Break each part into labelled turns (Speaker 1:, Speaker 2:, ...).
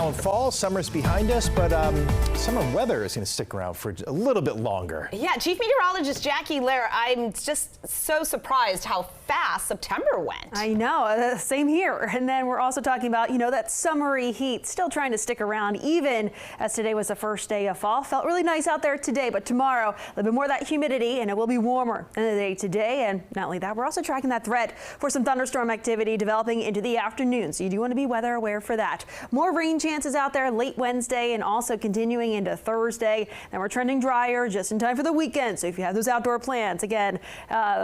Speaker 1: now in fall. Summer's behind us, but summer weather is going to stick around for a little bit longer.
Speaker 2: Yeah, Chief Meteorologist Jackie Lair, I'm just so surprised how fast September went.
Speaker 3: I know, same here. And then we're also talking about, that summery heat still trying to stick around, even as today was the first day of fall. Felt really nice out there today, but tomorrow a little bit more of that humidity, and it will be warmer in the day today. And not only that, we're also tracking that threat for some thunderstorm activity developing into the afternoon. So you do want to be weather aware for that. More rain chances out there late Wednesday and also continuing into Thursday. Then we're trending drier just in time for the weekend. So if you have those outdoor plans, again,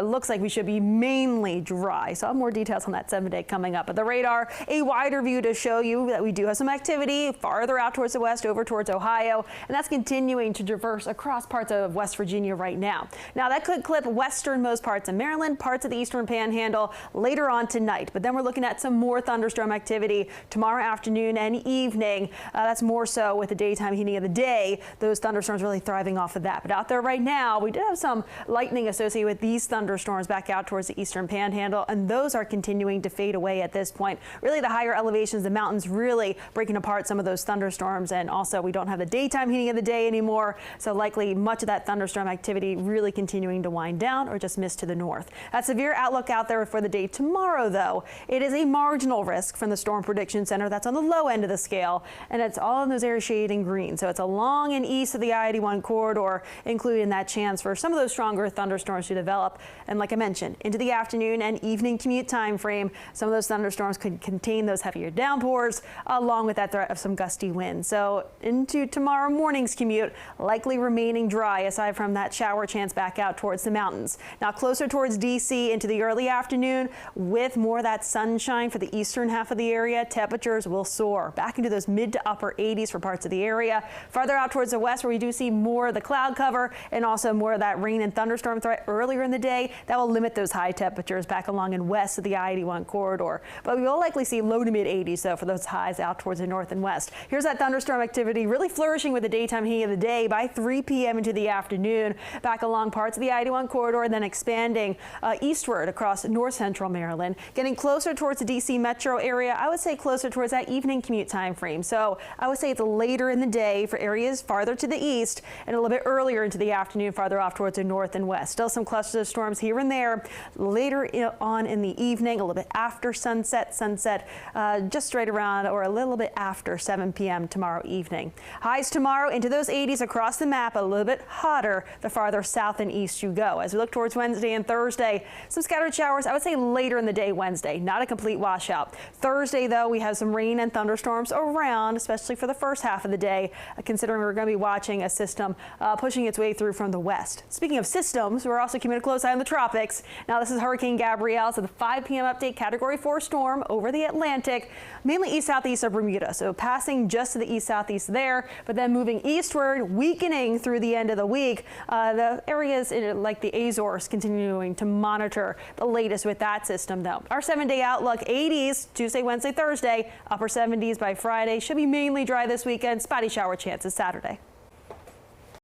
Speaker 3: looks like we should be mainly dry. So I'll have more details on that 7-day coming up. But the radar, a wider view to show you that we do have some activity farther out towards the west, over towards Ohio, and that's continuing to traverse across parts of West Virginia right now. Now that could clip westernmost parts of Maryland, parts of the eastern panhandle later on tonight. But then we're looking at some more thunderstorm activity tomorrow afternoon and evening. That's more so with the daytime heating of the day. Those thunderstorms really thriving off of that. But out there right now, we did have some lightning associated with these thunderstorms back out towards the eastern panhandle, and those are continuing to fade away at this point. Really, the higher elevations, the mountains really breaking apart some of those thunderstorms, and also we don't have the daytime heating of the day anymore, so likely much of that thunderstorm activity really continuing to wind down or just miss to the north. That severe outlook out there for the day tomorrow, though, it is a marginal risk from the Storm Prediction Center. That's on the low end of the scale, and it's all in those areas shaded in green. So it's along and east of the I-81 corridor, including that chance for some of those stronger thunderstorms to develop. And like I mentioned, into the afternoon and evening commute time frame, some of those thunderstorms could contain those heavier downpours, along with that threat of some gusty winds. So into tomorrow morning's commute, likely remaining dry aside from that shower chance back out towards the mountains. Now closer towards D.C. into the early afternoon, with more of that sunshine for the eastern half of the area, temperatures will soar back into those mid to upper 80s for parts of the area. Farther out towards the west, where we do see more of the cloud cover and also more of that rain and thunderstorm threat earlier in the day, that will limit those high temperatures back along and west of the I-81 corridor. But we will likely see low to mid 80s though for those highs out towards the north and west. Here's that thunderstorm activity really flourishing with the daytime heat of the day by 3 p.m. into the afternoon, back along parts of the I-81 corridor, and then expanding eastward across north central Maryland, getting closer towards the D.C. metro area. I would say closer towards that evening commute time frame. So I would say it's later in the day for areas farther to the east and a little bit earlier into the afternoon farther off towards the north and west. Still some clusters of storms here and there later on in the evening, a little bit after sunset, just right around or a little bit after 7 p.m. tomorrow evening. Highs tomorrow into those 80s across the map, a little bit hotter the farther south and east you go. As we look towards Wednesday and Thursday, some scattered showers, I would say later in the day Wednesday, not a complete washout. Thursday, though, we have some rain and thunderstorms around, especially for the first half of the day, considering we're going to be watching a system pushing its way through from the west. Speaking of systems, we're also keeping a close eye on the tropics. Now, this is Hurricane Gabrielle, so the 5 p.m. update, Category 4 storm over the Atlantic, mainly east-southeast of Bermuda, so passing just to the east-southeast there, but then moving eastward, weakening through the end of the week. The areas like the Azores continuing to monitor the latest with that system, though. Our 7-day outlook, 80s Tuesday, Wednesday, Thursday, upper 70s by Friday. Should be mainly dry this weekend. Spotty shower chances Saturday.